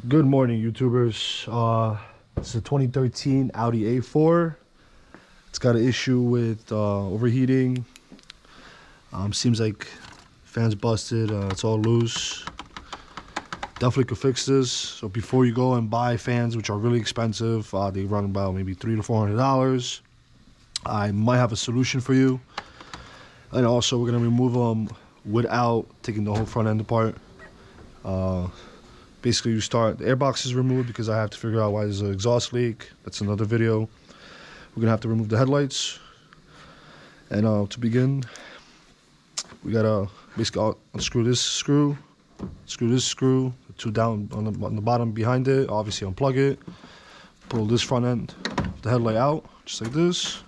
Good morning, YouTubers. It's a 2013 Audi A4. It's got an issue with overheating. Seems like fan's busted. It's all loose. Definitely could fix this. So before you go and buy fans, which are really expensive, they run about maybe $300 to $400. I might have a solution for you. And also, we're gonna remove them without taking the whole front end apart. Basically, you start, the airbox is removed because I have to figure out why there's an exhaust leak. That's another video. We're gonna have to remove the headlights. And to begin, we gotta basically unscrew this screw, screw this screw, the two down on the bottom behind it, obviously unplug it, pull this front end of the headlight out, just like this.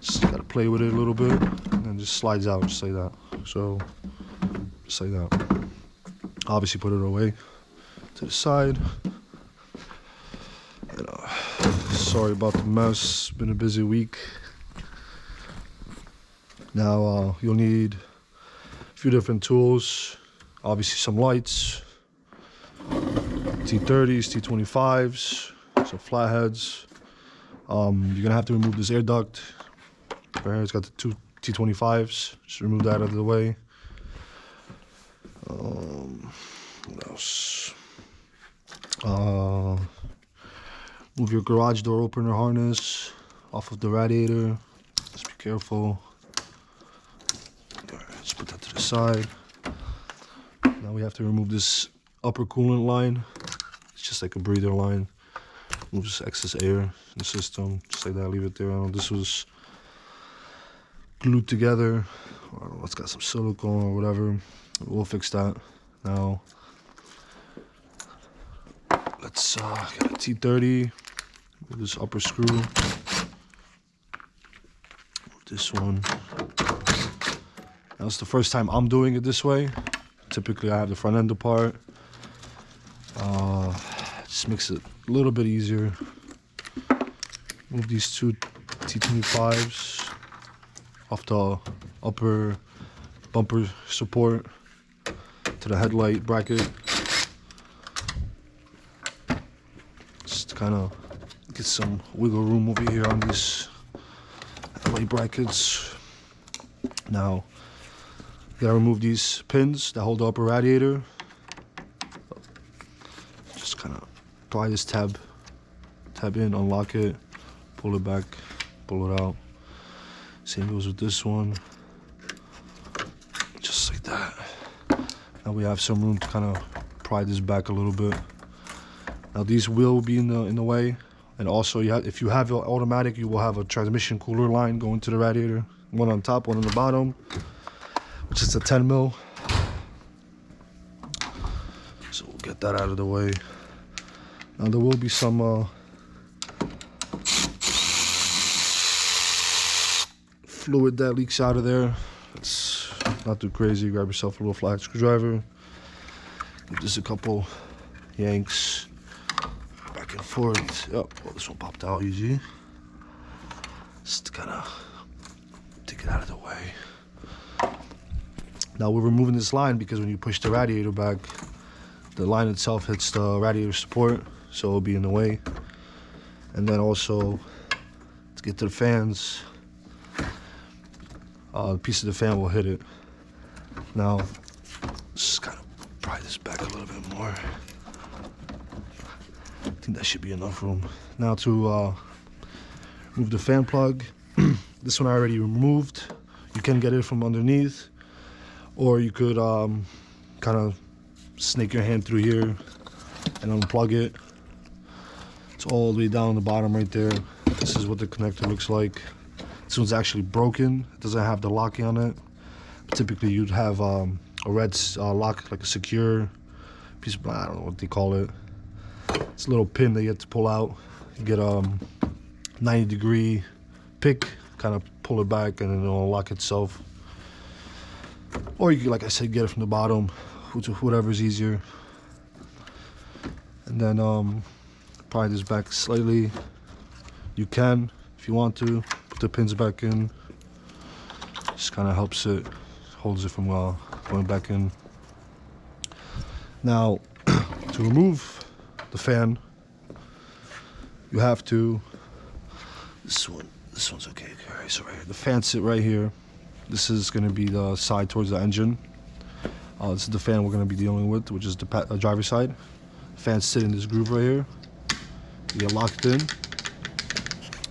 Just gotta play with it a little bit, and then just slides out, just like that. So, just like that. Obviously put it away to the side. And, sorry about the mess, it's been a busy week. Now you'll need a few different tools, obviously some lights, T30s, T25s, some flatheads. You're gonna have to remove this air duct. Right here, it's got the two T25s, just remove that out of the way. What else? Move your garage door opener harness off of the radiator. Just be careful. Alright, let's put that to the side. Now we have to remove this upper coolant line. It's just like a breather line. Move this excess air in the system, just like that. Leave it there. I don't know, this was glued together. I don't know, it's got some silicone or whatever. We'll fix that. Now, let's get a T30 with this upper screw. Move this one. Now, it's the first time I'm doing it this way. Typically, I have the front end apart. Just makes it a little bit easier. Move these two T25s off the upper bumper support to the headlight bracket. Just kind of get some wiggle room over here on these headlight brackets. Now, you gotta remove these pins that hold the upper radiator. Just kind of pry this tab in, unlock it, pull it back, pull it out. Same goes with this one. Just like that. Now we have some room to kind of pry this back a little bit. Now these will be in the way, and also if you have it automatic, you will have a transmission cooler line going to the radiator. One on top, one on the bottom, which is a 10 mil. So we'll get that out of the way. Now there will be some fluid that leaks out of there. It's not too crazy. Grab yourself a little flat screwdriver. Give this a couple yanks back and forth. Oh, well, this one popped out easy. Just kind of take it out of the way. Now we're removing this line because when you push the radiator back, the line itself hits the radiator support, so it'll be in the way. And then also, to get to the fans, a piece of the fan will hit it. Now, just kind of pry this back a little bit more. I think that should be enough room. Now to remove the fan plug. This one I already removed. You can get it from underneath, or you could kind of snake your hand through here and unplug it. It's all the way down the bottom right there. This is what the connector looks like. This one's actually broken. It doesn't have the locking on it. But typically you'd have a red lock, like a secure piece of, I don't know what they call it. It's a little pin that you have to pull out. You get a 90-degree pick, kind of pull it back, and then it'll lock itself. Or you can, like I said, get it from the bottom, whatever's easier. And then pry this back slightly. You can, if you want to, put the pins back in. Just kind of helps it, holds it from going back in. Now, to remove the fan, you have to. This one's okay. All right, so right here, the fan sit right here. This is going to be the side towards the engine. This is the fan we're going to be dealing with, which is the driver's side. Fan sit in this groove right here. You get locked in.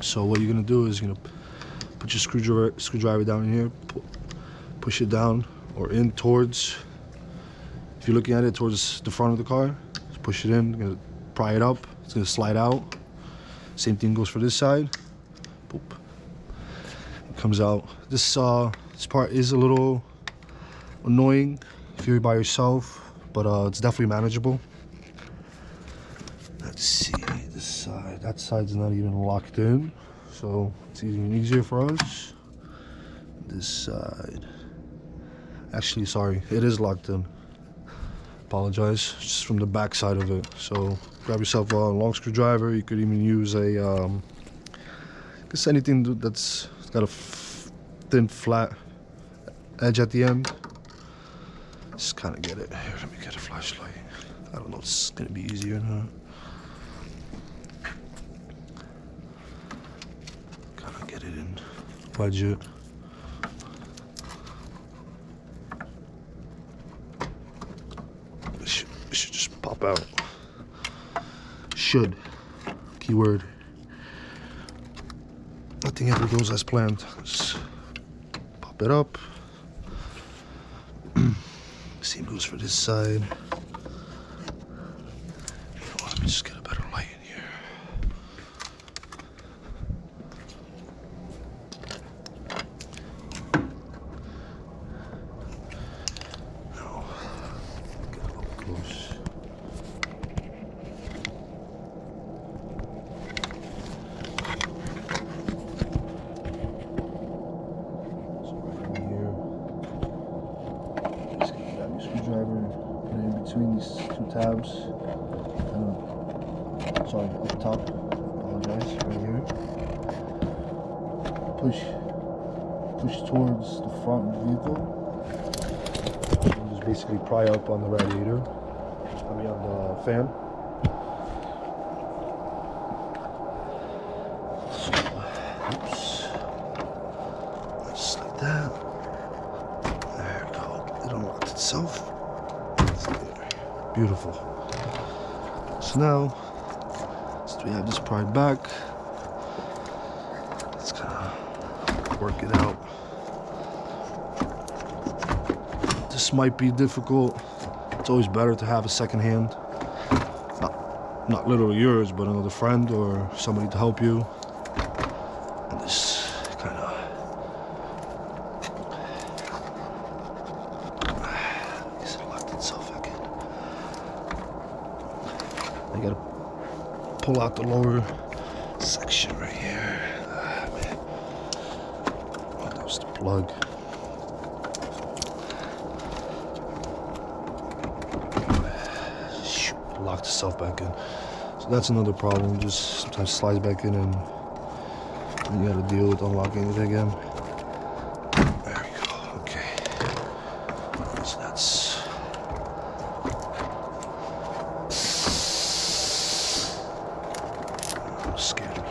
So what you're going to do is you're going to put your screwdriver down in here, push it down or in towards, if you're looking at it towards the front of the car, just push it in, you're going to pry it up, it's going to slide out. Same thing goes for this side. Boop. It comes out. This part is a little annoying if you're by yourself, but it's definitely manageable. Let's see, this side, that side's not even locked in, so it's even easier for us. This side, actually, sorry, it is locked in. Apologize, just from the back side of it. So grab yourself a long screwdriver. You could even use a, I guess anything that's got a thin, flat edge at the end. Just kind of get it. Here, let me get a flashlight. I don't know if it's gonna be easier or not. Kind of get it in, wedge it. It should just pop out. Should. Keyword. Nothing ever goes as planned. Just pop it up. Same goes for this side. Let me just get a better light in here. Now, get a little close. Screwdriver, put it in between these two tabs. Sorry, up the top. Apologize. Right here. Push towards the front of the vehicle. And just basically pry up on the radiator. I mean, on the fan. So, oops. Just like that. There we go. It unlocked itself. Beautiful. So now, since we have this pried back, let's kind of work it out. This might be difficult. It's always better to have a second hand. Not literally yours, but another friend or somebody to help you. And this kind of, I guess it locked itself back in. I gotta pull out the lower section right here. Man. Oh, that was the plug. Shoot, locked itself back in. So that's another problem. Just sometimes slides back in and you gotta deal with unlocking it again. There we go. Okay. So that's. Scared me.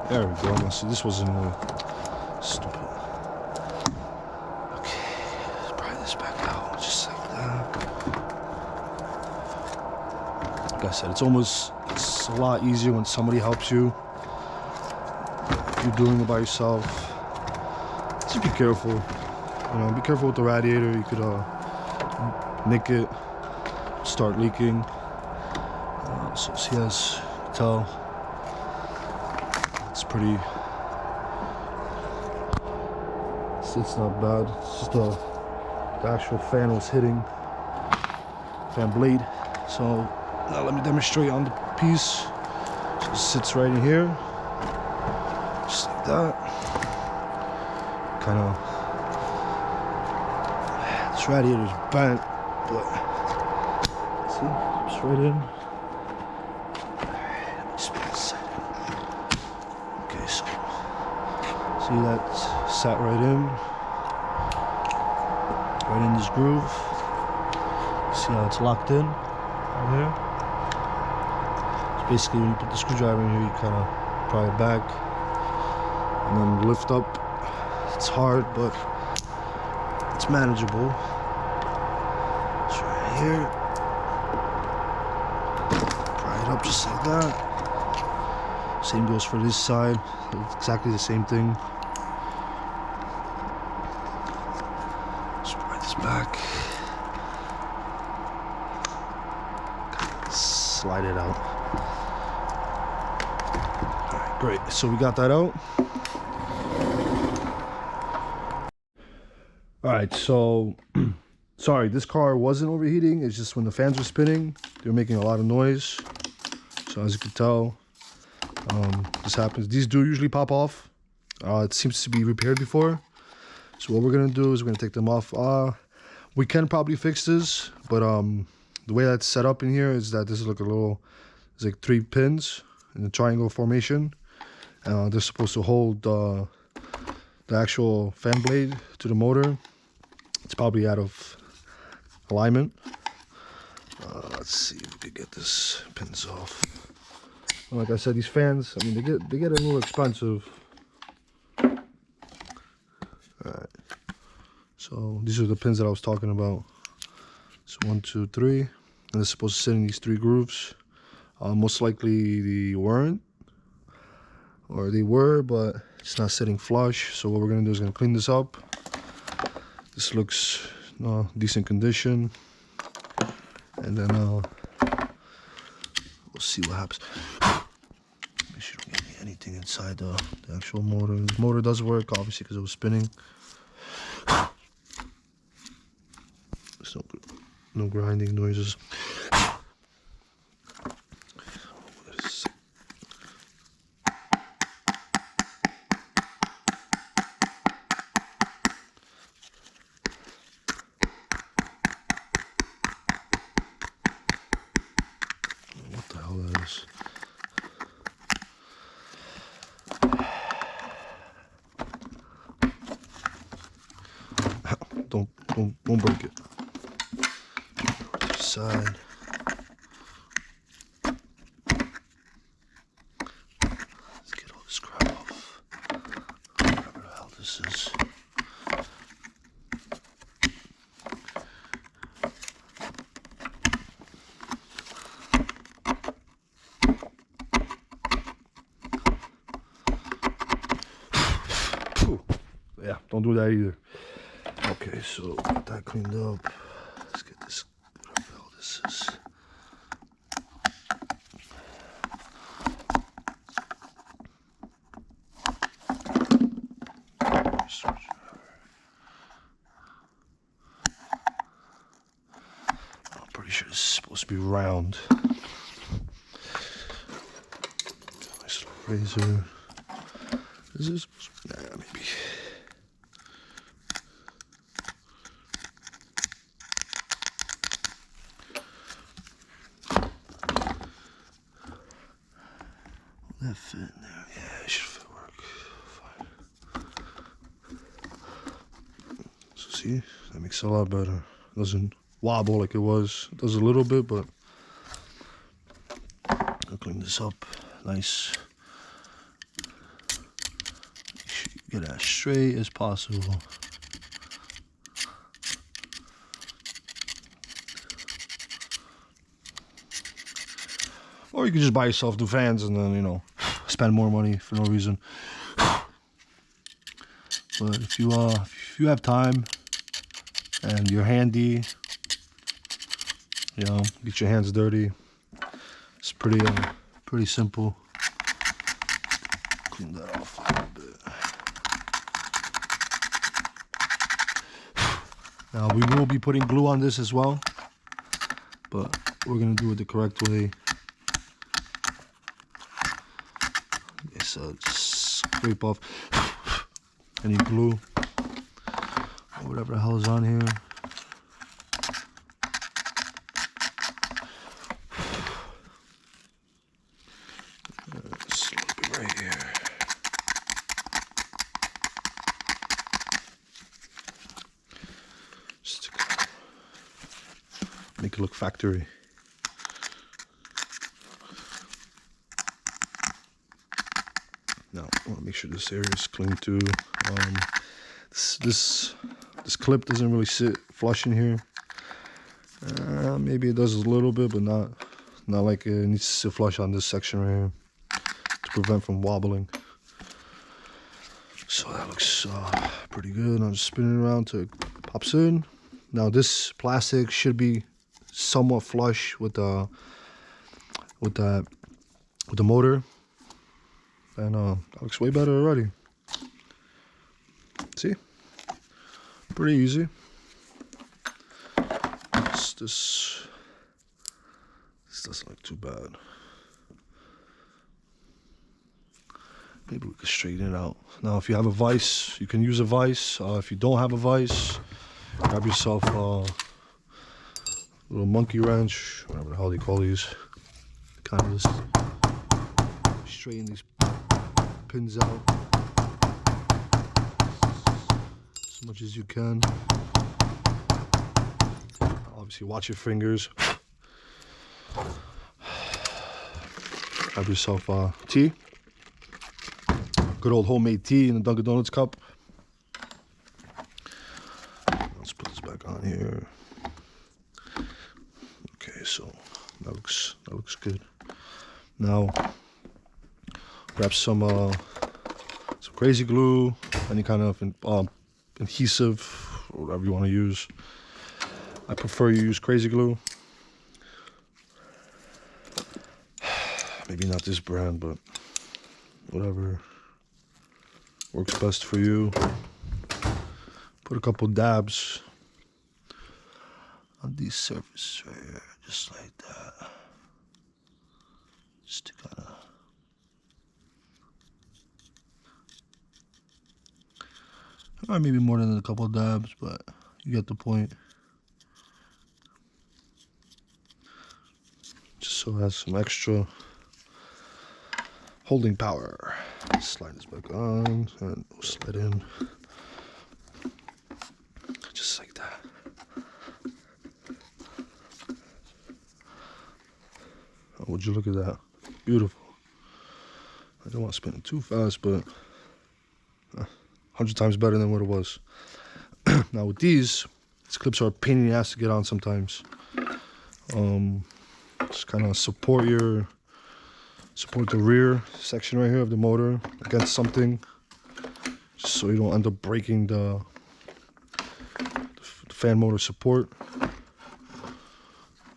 There we go. Now, see, this wasn't stupid. Okay, let's pry this back out just like that. Like I said, it's a lot easier when somebody helps you. If you're doing it by yourself, just be careful. You know, be careful with the radiator. You could nick it, start leaking. So see, as you can tell, it's pretty. It's not bad. It's just the actual fan was hitting fan blade. So now let me demonstrate on the piece. So it sits right in here, just like that. Kind of. This radiator's bent, but see, it's right in. See, that sat right in this groove. See how it's locked in right here. So basically, when you put the screwdriver in here, you kind of pry it back and then lift up. It's hard, but it's manageable. It's right here. Pry it up just like that. Same goes for this side. It's exactly the same thing. Just pry this back. Slide it out. Alright, great. So we got that out. Alright, so sorry, this car wasn't overheating. It's just when the fans were spinning, they were making a lot of noise. So as you can tell, this happens. These do usually pop off. It seems to be repaired before. So what we're gonna do is we're gonna take them off. We can probably fix this, but the way that's set up in here is that this is like a little, there's like 3 pins in the triangle formation. They're supposed to hold the actual fan blade to the motor. It's probably out of alignment. Let's see if we could get this pins off. Like I said, these fans, I mean, they get a little expensive. Alright. So these are the pins that I was talking about. So 1, 2, 3. And it's supposed to sit in these 3 grooves. Most likely they weren't. Or they were, but it's not sitting flush. So what we're going to do is going to clean this up. This looks decent condition. And then we'll see what happens. Make sure you don't get anything inside the actual motor. The motor does work, obviously, because it was spinning. There's no grinding noises. What the hell that is? Don't break it. To the side. Let's get all this crap off. Whatever the hell this is. Yeah, don't do that either. Okay, so got that cleaned up. Let's get this, whatever the hell this is. I'm pretty sure this is supposed to be round. Nice little razor. Is this supposed to be? Nah, maybe. That fit in there? Yeah, it should work fine. So see, that makes it a lot better. It doesn't wobble like it was. It does a little bit, but I'll clean this up. Nice. Make sure you get it as straight as possible. Or you can just buy yourself new fans and then, you know, spend more money for no reason. But if you have time and you're handy, you know, get your hands dirty. It's pretty simple. Clean that off a little bit. Now we will be putting glue on this as well, but we're gonna do it the correct way. Okay, so just scrape off any glue or whatever the hell is on here. Slip it right here. it look factory. Now, I want to make sure this area is clean too. This clip doesn't really sit flush in here. Maybe it does a little bit, but not like it needs to sit flush on this section right here to prevent from wobbling. So that looks pretty good. I'm just spinning it around till it pops in. Now this plastic should be somewhat flush with the motor, and that looks way better already. See, pretty easy. This doesn't look too bad. Maybe we could straighten it out. Now, if you have a vise, you can use a vise. If you don't have a vise, grab yourself a little monkey wrench, whatever the hell they call these. Kind of just straighten these pins out as much as you can. Obviously, watch your fingers. Grab yourself tea. Good old homemade tea in a Dunkin' Donuts cup. Let's put this back on here. Okay, so that looks good. Now, grab some crazy glue, any kind of adhesive, or whatever you want to use. I prefer you use crazy glue. Maybe not this brand, but whatever works best for you. Put a couple dabs on these surfaces right here, just like that. Just to kind of or maybe more than a couple dabs, but you get the point. Just so it has some extra holding power. Slide this back on and we'll slide in. Just like that. Oh, would you look at that? Beautiful. I don't want to spin it too fast, but 100 times better than what it was. Now with these clips are a pain in the ass to get on sometimes. Just kind of support the rear section right here of the motor against something, just so you don't end up breaking the fan motor support.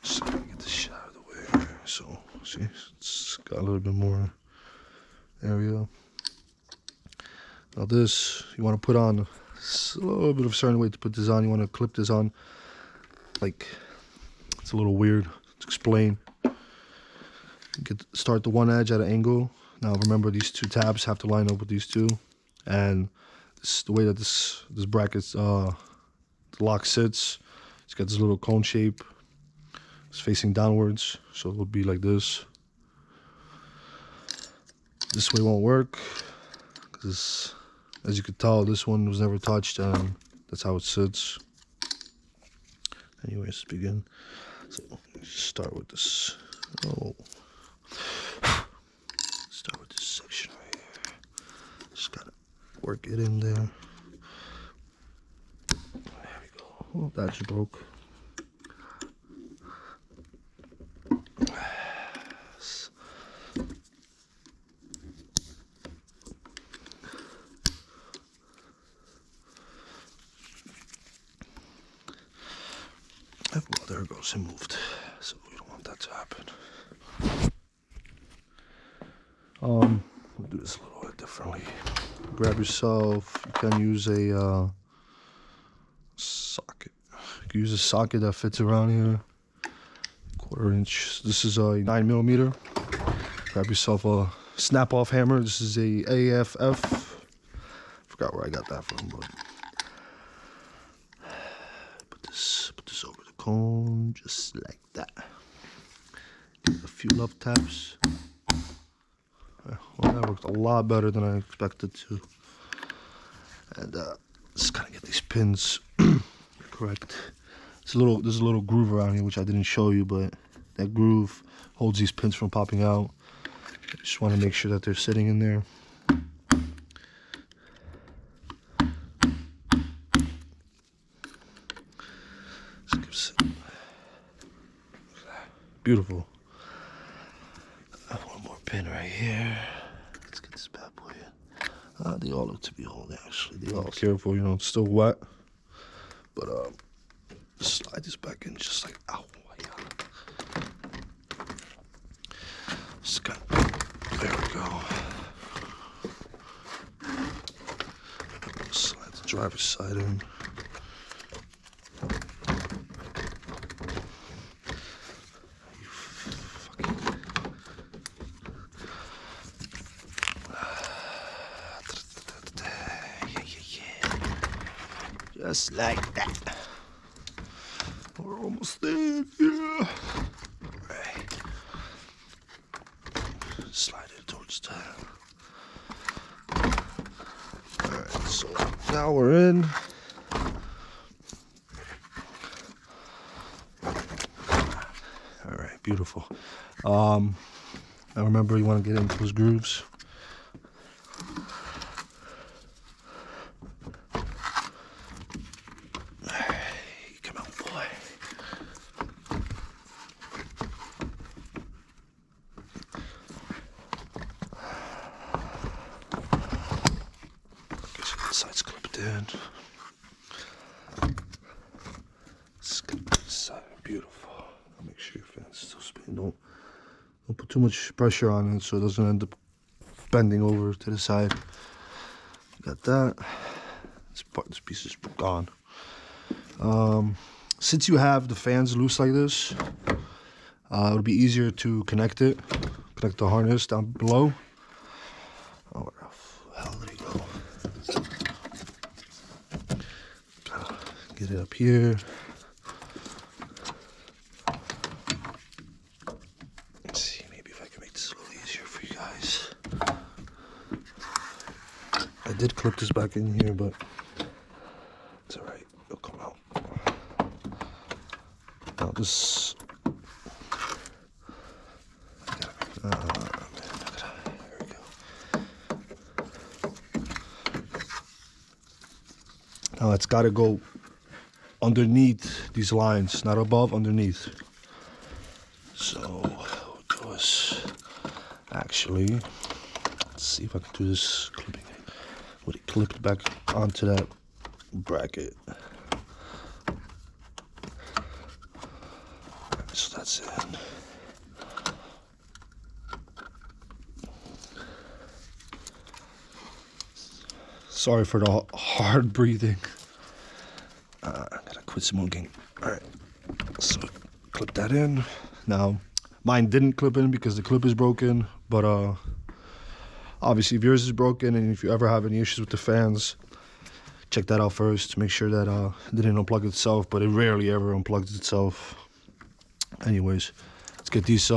Just get this shit out of the way here. So see, it's got a little bit more area. Now this, you want to put on a little bit of a certain way to put this on. You want to clip this on, like, it's a little weird to explain. Start the one edge at an angle. Now remember, these two tabs have to line up with these two, and this, the way that this bracket's the lock sits, it's got this little cone shape. It's facing downwards, so it would be like this. This way won't work because, as you could tell, this one was never touched, and that's how it sits. Anyways, let's begin. So just start with this. Start with this section right here. Just gotta work it in there. There we go. Oh, that just broke. Well, there it goes. It moved. So we don't want that to happen. We'll do this a little bit differently. Grab yourself. You can use a socket. You can use a socket that fits around here. 1/4 inch. This is a 9mm. Grab yourself a snap-off hammer. This is a AFF. Forgot where I got that from, but put this over the cone, just like that. Give it a few love taps. Well, that worked a lot better than I expected to. And just gotta get these pins correct. there's a little groove around here which I didn't show you, but that groove holds these pins from popping out. I just want to make sure that they're sitting in there. Beautiful. I have one more pin right here. Let's get this bad boy in. They all look to be holding, actually. They all careful, you know, it's still wet. But slide this back in just like, ow, my God. Just got, there we go. Slide the driver's side in. Just like that. We're almost there. Yeah. Right. Slide it towards that. Alright, so now we're in. Alright, beautiful. Now remember, you want to get into those grooves. Side's clipped in. Let's get this side. Beautiful. Make sure your fan's still spinning. Don't put too much pressure on it so it doesn't end up bending over to the side. Got that. This piece is gone. Since you have the fans loose like this, it'll be easier to connect it. Connect the harness down below. Oh, where the hell did he go? Get it up here. Let's see, maybe if I can make this a little easier for you guys. I did clip this back in here, but it's alright, it'll come out. Now this, there we go. Now it's gotta go underneath these lines, not above, underneath. So what we'll do is actually, let's see if I can do this clipping with it clipped back onto that bracket. So that's it. Sorry for the hard breathing. I gotta quit smoking. Alright, so clip that in. Now, mine didn't clip in because the clip is broken, but obviously if yours is broken and if you ever have any issues with the fans, check that out first to make sure that it didn't unplug itself, but it rarely ever unplugs itself. Anyways, let's get these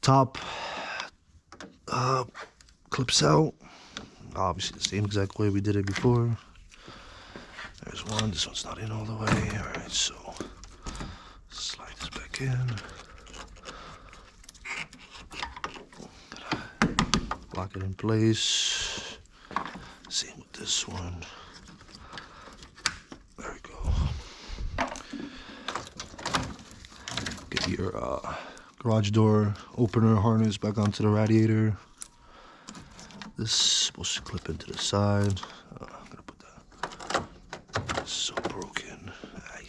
top clips out. Obviously the same exact way we did it before. There's one, this one's not in all the way. Alright, so slide this back in. Lock it in place. Same with this one. There we go. Get your garage door opener harness back onto the radiator. This is supposed to clip into the side. I'm gonna put that. It's so broken. I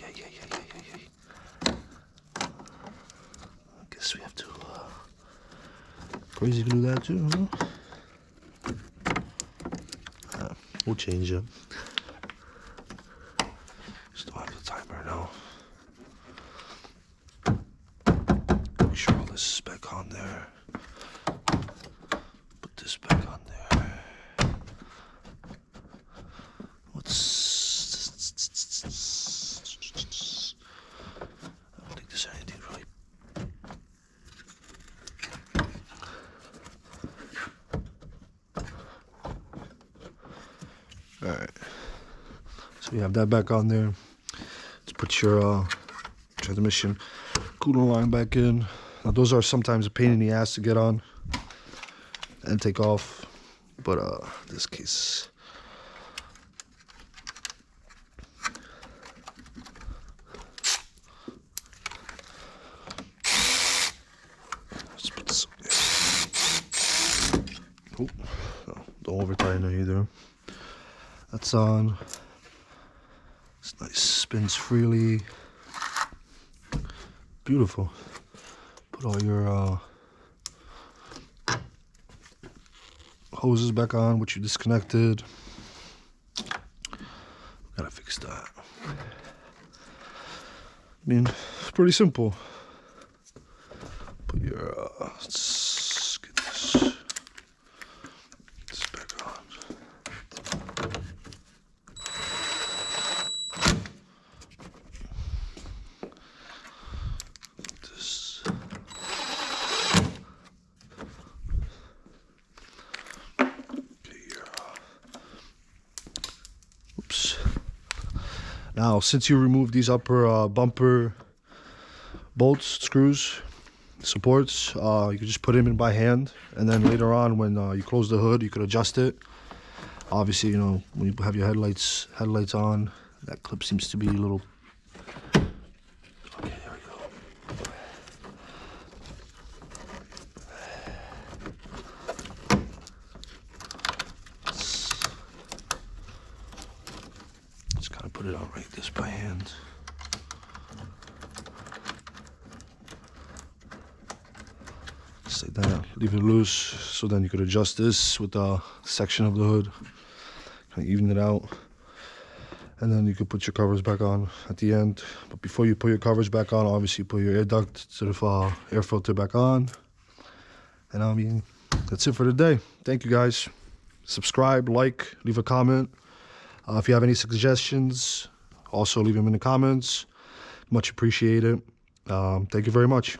guess we have to crazy glue that too, huh? We'll change it. Still have the timer now. Make sure all this is back on there. Put this back on there. I don't think there's anything really. Alright. So So you have that back on there. Let's put your transmission coolant line back in. Now those are sometimes a pain in the ass to get on and take off, but in this case, let's put this on there. Oh, no, don't over tighten it either. That's on. It's nice, spins freely. Beautiful. Put all your hoses back on, which you disconnected. Gotta fix that. I mean, it's pretty simple. Put your let's get this back on. This. Oops. Now, since you removed these upper bumper bolts, screws, supports, you could just put them in by hand, and then later on when you close the hood, you could adjust it. Obviously, you know, when you have your headlights on, that clip seems to be a little. Okay, there we go. Just kind of put it on like this by hand. Just like that, leave it loose, so then you could adjust this with the section of the hood, kind of even it out, and then you could put your covers back on at the end. But before you put your covers back on, obviously put your air duct sort of air filter back on. And I mean, that's it for today. Thank you guys. Subscribe, like, leave a comment. If you have any suggestions, also leave them in the comments. Much appreciated. Thank you very much.